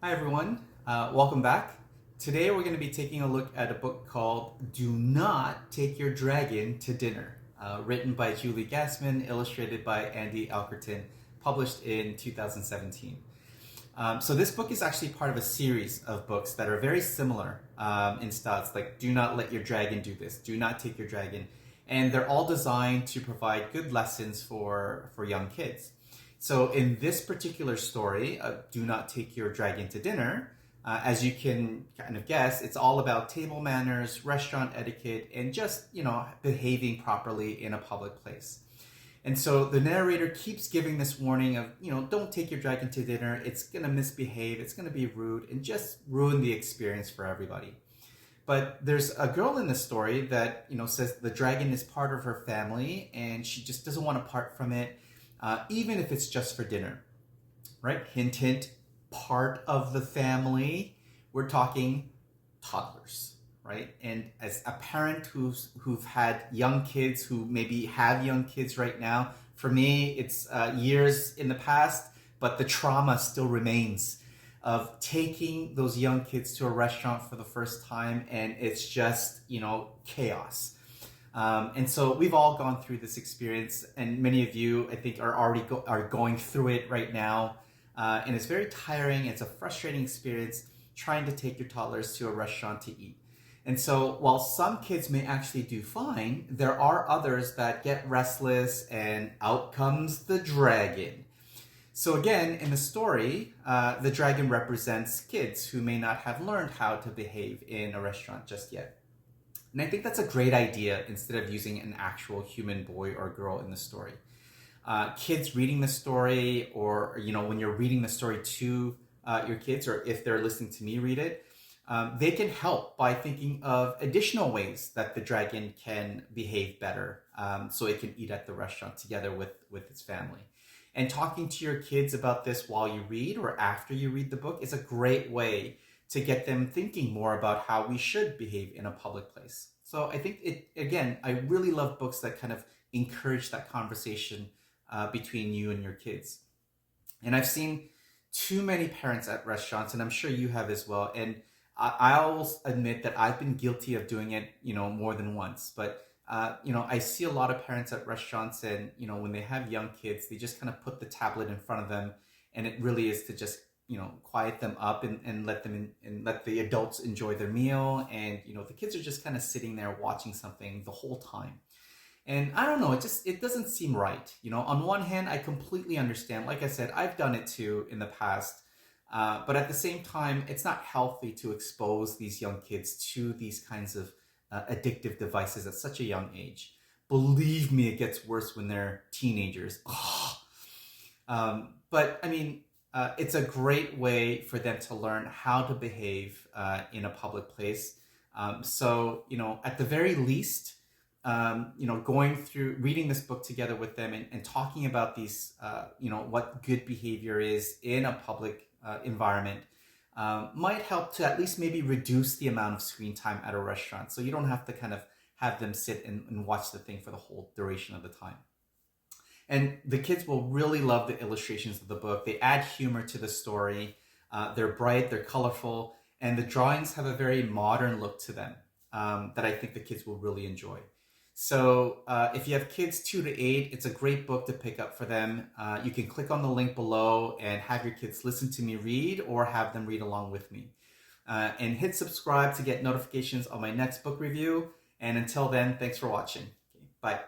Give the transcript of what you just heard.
Hi everyone, welcome back. Today we're going to be taking a look at a book called Do Not Take Your Dragon to Dinner, written by Julie Gassman, illustrated by Andy Elkerton, published in 2017. So this book is actually part of a series of books that are very similar in styles, like Do Not Let Your Dragon Do This, Do Not Take Your Dragon, and they're all designed to provide good lessons for young kids. So in this particular story, Do Not Take Your Dragon to Dinner, as you can kind of guess, it's all about table manners, restaurant etiquette, and just, behaving properly in a public place. And so the narrator keeps giving this warning of, don't take your dragon to dinner. It's going to misbehave. It's going to be rude and just ruin the experience for everybody. But there's a girl in the story that, says the dragon is part of her family and she just doesn't want to part from it, even if it's just for dinner, right? Hint, hint, part of the family. We're talking toddlers, right? And as a parent who've had young kids, who maybe have young kids right now, for me, it's years in the past, but the trauma still remains of taking those young kids to a restaurant for the first time, and it's just, chaos. And so we've all gone through this experience, and many of you, I think, are already are going through it right now. And it's very tiring. It's a frustrating experience trying to take your toddlers to a restaurant to eat. And so while some kids may actually do fine, there are others that get restless, and out comes the dragon. So again, in the story, the dragon represents kids who may not have learned how to behave in a restaurant just yet. And I think that's a great idea instead of using an actual human boy or girl in the story. Kids reading the story, or when you're reading the story to your kids, or if they're listening to me read it, they can help by thinking of additional ways that the dragon can behave better, so it can eat at the restaurant together with its family. And talking to your kids about this while you read or after you read the book is a great way to get them thinking more about how we should behave in a public place. So I think I really love books that kind of encourage that conversation between you and your kids. And I've seen too many parents at restaurants, and I'm sure you have as well. And I'll admit that I've been guilty of doing it, more than once. But I see a lot of parents at restaurants, and when they have young kids, they just kind of put the tablet in front of them, and it really is to just quiet them up and let them and let the adults enjoy their meal, and the kids are just kind of sitting there watching something the whole time. And I don't know, it doesn't seem right. On one hand, I completely understand. Like I said, I've done it too in the past. But at the same time, it's not healthy to expose these young kids to these kinds of addictive devices at such a young age. Believe me, it gets worse when they're teenagers. But I mean, it's a great way for them to learn how to behave in a public place. So, at the very least, going through reading this book together with them, and talking about these, what good behavior is in a public environment, might help to at least maybe reduce the amount of screen time at a restaurant. So you don't have to kind of have them sit and watch the thing for the whole duration of the time. And the kids will really love the illustrations of the book. They add humor to the story. They're bright, they're colorful, and the drawings have a very modern look to them that I think the kids will really enjoy. So if you have kids 2 to 8, it's a great book to pick up for them. You can click on the link below and have your kids listen to me read, or have them read along with me. And hit subscribe to get notifications on my next book review. And until then, thanks for watching. Okay, bye.